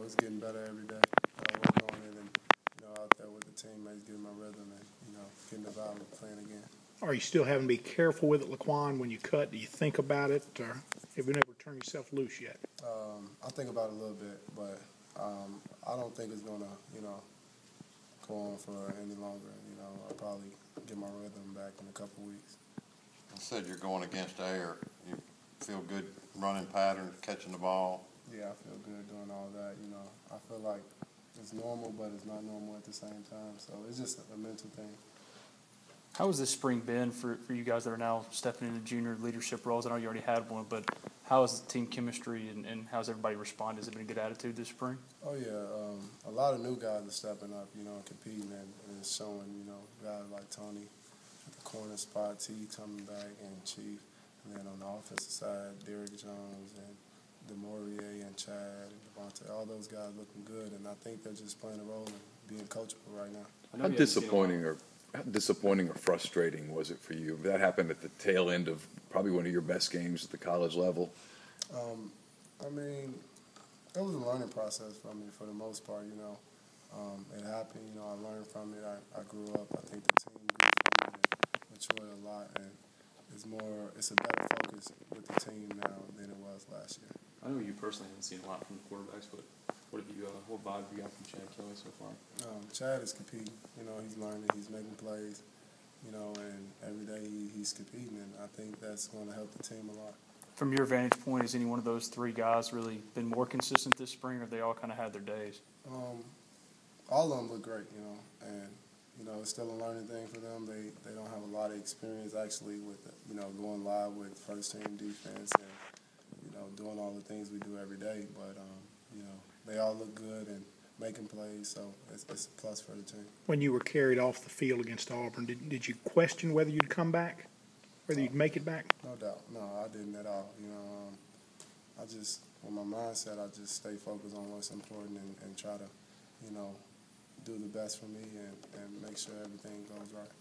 it's getting better every day. Working on it and, out there with the teammates, getting my rhythm and, getting the vibe of playing again. Are you still having to be careful with it, Laquan, when you cut? Do you think about it, or have you never turned yourself loose yet? I think about it a little bit, but I don't think it's going to, go on for any longer. I'll probably get my rhythm back in a couple weeks. You said you're going against air. You feel good running patterns, catching the ball? Yeah, I feel good doing all that. I feel like it's normal, but it's not normal at the same time. So it's just a mental thing. How has this spring been for you guys that are now stepping into junior leadership roles? I know you already had one, but how has the team chemistry and how's everybody responded? Has it been a good attitude this spring? Oh, yeah. A lot of new guys are stepping up, and competing and it's showing, guys like Tony at the corner spot, T coming back, and Chief. And then on the offensive side, Derrick Jones and DeMaurier and Chad and Devontae, all those guys looking good. And I think they're just playing a role and being coachable right now. How disappointing or frustrating was it for you? That happened at the tail end of probably one of your best games at the college level. I mean, it was a learning process for me for the most part, It happened, I learned from it. I grew up. I think the team grew from it and matured a lot. And it's a better focus with the team now than it was last year. I know you personally haven't seen a lot from the quarterbacks, but what vibe have you got from Chad Kelly so far? Chad is competing. He's learning. He's making plays. And every day he's competing, and I think that's going to help the team a lot. From your vantage point, has any one of those three guys really been more consistent this spring, or they all kind of had their days? All of them look great, and it's still a learning thing for them. They don't have a lot of experience actually with going live with first team defense and doing all the things we do every day. But they all look good and making plays, so it's a plus for the team. When you were carried off the field against Auburn, did you question whether you'd come back, whether you'd make it back? No doubt. No, I didn't at all. With my mindset, I just stay focused on what's important and try to, do the best for me and make sure everything goes right.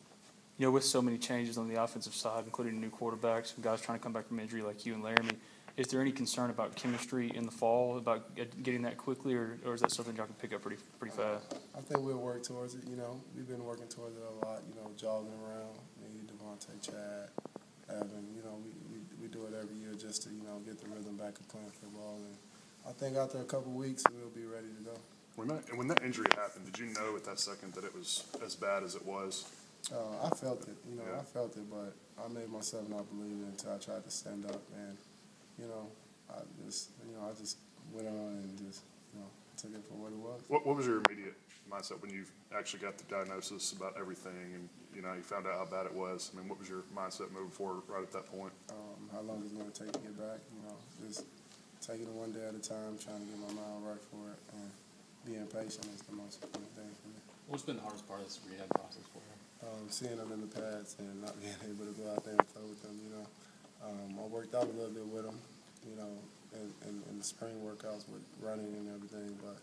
With so many changes on the offensive side, including new quarterbacks, guys trying to come back from injury like you and Laramie, is there any concern about chemistry in the fall, about getting that quickly, or is that something y'all can pick up pretty fast? I think we'll work towards it. We've been working towards it a lot, jogging around, me, Devontae, Chad, Evan. We do it every year just to, get the rhythm back of playing football. And I think after a couple of weeks, we'll be ready to go. When that injury happened, did you know at that second that it was as bad as it was? I felt it, I felt it, but I made myself not believe it until I tried to stand up, and, I just went on and just, took it for what it was. What was your immediate mindset when you actually got the diagnosis about everything and, you found out how bad it was? I mean, what was your mindset moving forward right at that point? How long it's going to take to get back, just taking it one day at a time, trying to get my mind right for it, and being patient is the most important thing for me. What's been the hardest part of this rehab process for you? Seeing them in the pads and not being able to go out there and play with them, I worked out a little bit with them, in the spring workouts with running and everything, but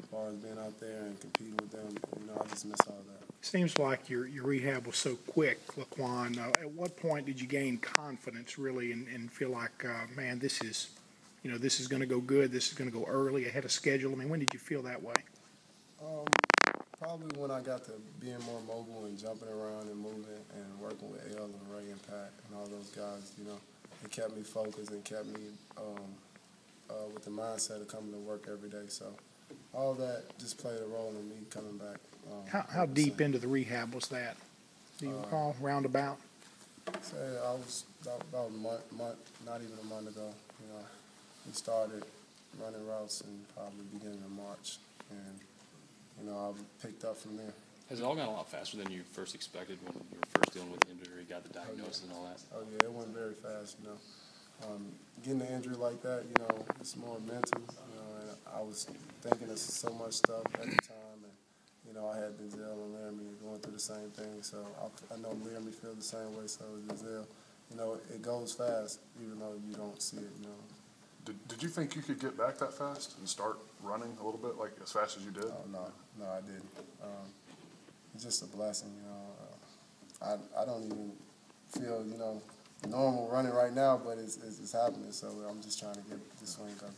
as far as being out there and competing with them, I just miss all that. Seems like your rehab was so quick, Laquan. At what point did you gain confidence really and feel like, man, this is going to go good, this is going to go early, ahead of schedule? I mean, when did you feel that way? Probably when I got to being more mobile and jumping around and moving and working with L and Ray and Pat and all those guys, it kept me focused and kept me with the mindset of coming to work every day. So all that just played a role in me coming back. How deep into the rehab was that? Do you recall, roundabout? Say I was about a month, not even a month ago. We started running routes in probably beginning of March, and I picked up from there. Has it all gone a lot faster than you first expected when you were first dealing with the injury, got the diagnosis and all that? Oh yeah, it went very fast. Getting an injury like that, it's more mental. And I was thinking of so much stuff at the time, and I had Denzel and Laramie going through the same thing. So I know Laramie feels the same way. So does Denzel. It goes fast, even though you don't see it. Did you think you could get back that fast and start running a little bit, like as fast as you did? Oh, no, I didn't. It's just a blessing, I don't even feel, normal running right now, but it's happening. So I'm just trying to get the swing going.